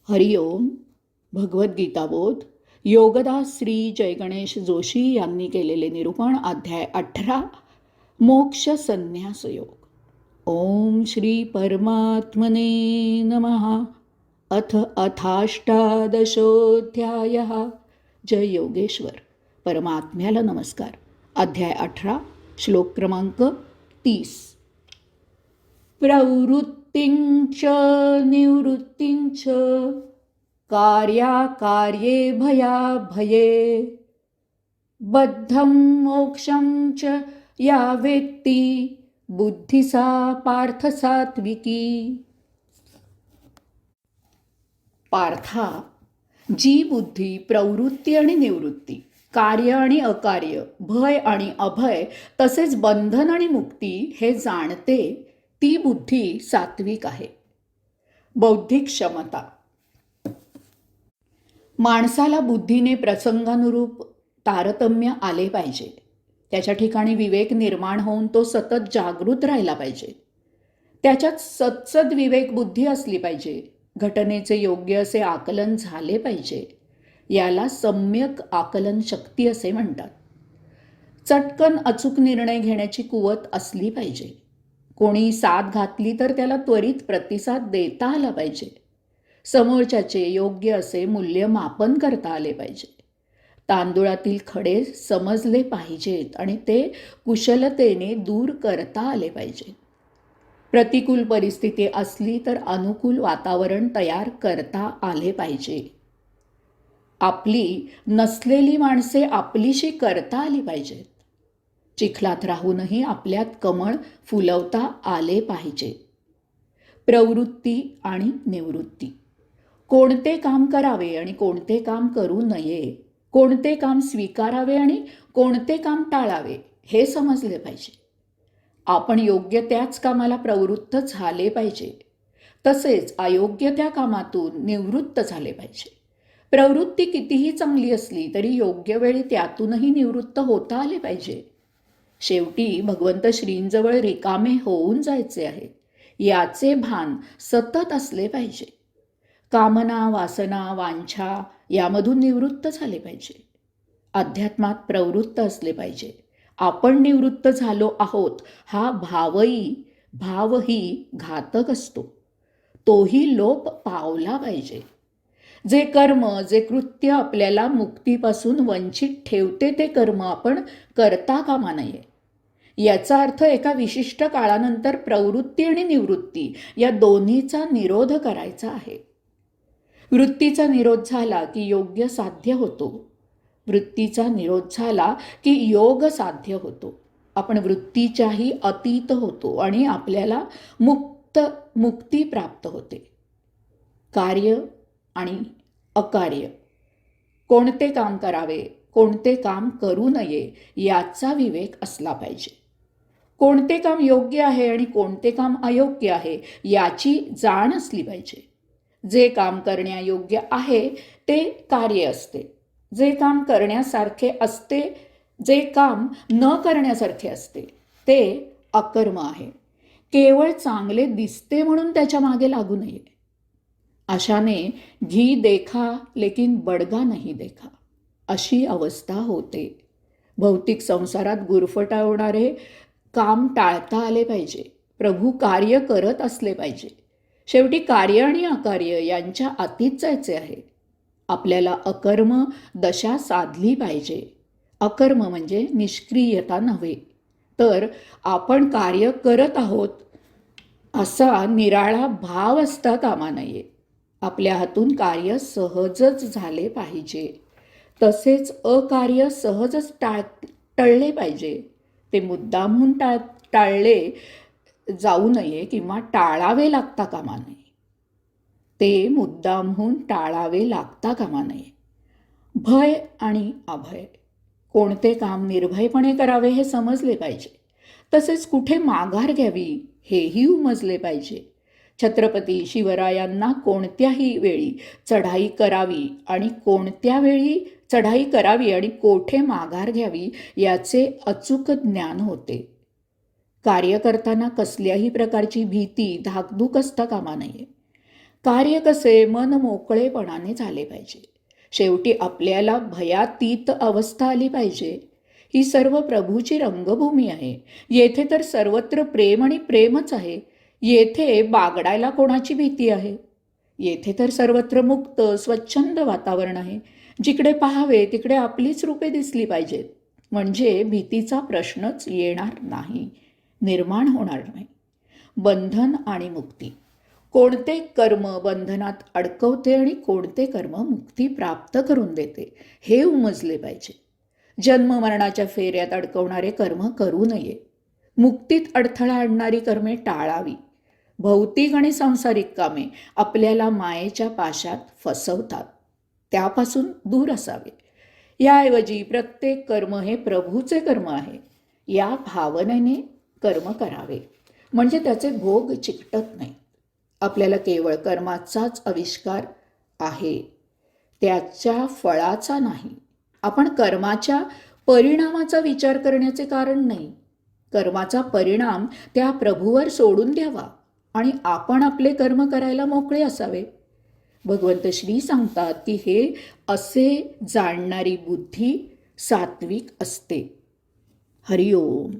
हरिओम. भगवद्गीताबोध योगदास श्री जयगणेश जोशी यांनी केलेले निरूपण. अध्याय 18 मोक्ष संन्यास योग. ओम श्री परमात्मने नमः. अथ अथाष्टादशोऽध्यायः. जय योगेश्वर. परमात्म्याला नमस्कार. अध्याय 18 श्लोक क्रमांक 30. प्रवृत्तिंच निवृत्तिंच कार्याकार्ये भयाभये बद्धं मोक्षं च या वेत्ती बुद्धिसा पार्थ सात्विकी. पार्था, जी बुद्धी प्रवृत्ती आणि निवृत्ती, कार्य आणि अकार्य, भय आणि अभय तसेच बंधन आणि मुक्ती हे जाणते ती बुद्धी सात्विक आहे. बौद्धिक क्षमता. माणसाला बुद्धीने प्रसंगानुरूप तारतम्य आले पाहिजे. त्याच्या ठिकाणी विवेक निर्माण होऊन तो सतत जागृत राहिला पाहिजे. त्याच्यात सत्सद विवेक बुद्धी असली पाहिजे. घटनेचे योग्य असे आकलन झाले पाहिजे. याला सम्यक आकलन शक्ती असे म्हणतात. चटकन अचूक निर्णय घेण्याची कुवत असली पाहिजे. कोणी साथ घातली तर त्याला त्वरित प्रतिसाद देता आला पाहिजे. समोरच्याचे योग्य असे मूल्यमापन करता आले पाहिजे. तांदूळातील खडे समजले पाहिजेत आणि ते कुशलतेने दूर करता आले पाहिजे. प्रतिकूल परिस्थिती असली तर अनुकूल वातावरण तयार करता आले पाहिजे. आपली नसलेली माणसे आपलीशी करता आली पाहिजेत. चिखलात राहूनही आपल्यात कमळ फुलवता आले पाहिजे. प्रवृत्ती आणि निवृत्ती. कोणते काम करावे आणि कोणते काम करू नये, कोणते काम स्वीकारावे आणि कोणते काम टाळावे हे समजले पाहिजे. आपण योग्य त्याच कामाला प्रवृत्त झाले पाहिजे. तसेच अयोग्य त्या कामातून निवृत्त झाले पाहिजे. प्रवृत्ती कितीही चांगली असली तरी योग्य वेळी त्यातूनही निवृत्त होता आले पाहिजे. शेवटी भगवंत श्रींजवळ रिकामे होऊन जायचे आहे याचे भान सतत असले पाहिजे. कामना, वासना, वांछा यामधून निवृत्त झाले पाहिजे. अध्यात्मात प्रवृत्त असले पाहिजे. आपण निवृत्त झालो आहोत हा भावही घातक असतो. तोही लोप पावला पाहिजे. जे कर्म, जे कृत्य आपल्याला मुक्तीपासून वंचित ठेवते ते कर्म आपण करता कामा नये. याचा अर्थ एका विशिष्ट काळानंतर प्रवृत्ती आणि निवृत्ती या दोन्हीचा निरोध करायचा आहे. वृत्तीचा निरोध झाला की योग्य साध्य होतो. वृत्तीचा निरोध झाला की योग साध्य होतो. आपण वृत्तीच्याही अतीत होतो आणि आपल्याला मुक्ती प्राप्त होते. कार्य आणि अकार्य, कोणते काम करावे, कोणते काम करू नये याचा विवेक असला पाहिजे. कोणते काम योग्य आहे आणि कोणते काम अयोग्य आहे याची जाण असली पाहिजे. जे काम करण्यायोग्य आहे ते कार्य असते. जे काम करण्यासारखे असते, जे काम न करण्यासारखे असते ते अकर्म आहे. केवळ चांगले दिसते म्हणून त्याच्या मागे लागू नये. अशाने घी देखा लेकिन बडगा नहीं देखा अशी अवस्था होते. भौतिक संसारात गुरफटवणारे काम टाळता आले पाहिजे. प्रभू कार्य करत असले पाहिजे. शेवटी कार्य आणि अकार्य यांच्या अतीत जायचे आहे. आपल्याला अकर्म दशा साधली पाहिजे. अकर्म म्हणजे निष्क्रियता नव्हे, तर आपण कार्य करत आहोत असा निराळा भाव असता कामा नये. आपल्या हातून कार्य सहजच झाले पाहिजे. तसेच अकार्य सहजच टळले पाहिजे. ते मुद्दामहून टाळले जाऊ नये किंवा टाळावे लागता कामा नये. ते मुद्दामहून टाळावे लागता कामा नये. भय आणि अभय. कोणते काम निर्भयपणे करावे हे समजले पाहिजे. तसेच कुठे माघार घ्यावी हेही उमजले पाहिजे. छत्रपती शिवरायांना कोणत्याही वेळी चढाई करावी आणि कोणत्या वेळी चढाई करावी आणि कोठे माघार घ्यावी याचे अचूक ज्ञान होते. कार्य करताना कसल्याही प्रकारची भीती, धाकधूक असता कामा नये. कार्य कसे मन मोकळेपणाने झाले पाहिजे. शेवटी आपल्याला भयातीत अवस्था आली पाहिजे. ही सर्व प्रभूची रंगभूमी आहे. येथे तर सर्वत्र प्रेम आणि प्रेमच आहे. येथे बागडायला कोणाची भीती आहे? येथे तर सर्वत्र मुक्त स्वच्छंद वातावरण आहे. जिकडे पाहावे तिकडे आपलीच रूपे दिसली पाहिजेत. म्हणजे भीतीचा प्रश्नच येणार नाही, निर्माण होणार नाही. बंधन आणि मुक्ती. कोणते कर्म बंधनात अडकवते आणि कोणते कर्म मुक्ती प्राप्त करून देते हे उमजले पाहिजे. जन्म मरणाच्या फेऱ्यात अडकवणारे कर्म करू नये. मुक्तीत अडथळा आणणारी कर्मे टाळावी. भौतिक आणि सांसारिक कामे आपल्याला मायेच्या पाशात फसवतात, त्यापासून दूर असावे. याऐवजी प्रत्येक कर्म हे प्रभूचे कर्म आहे या भावनेने कर्म करावे. म्हणजे त्याचे भोग चिकटत नाही. आपल्याला केवळ कर्माचाच आविष्कार आहे, त्याच्या फळाचा नाही. आपण कर्माच्या परिणामाचा विचार करण्याचे कारण नाही. कर्माचा परिणाम त्या प्रभूवर सोडून द्यावा आणि आपण आपले कर्म करायला मोकळे असावे. भगवंत श्री सांगतात की हे असे जाणणारी बुद्धी सात्विक असते. हरिओम.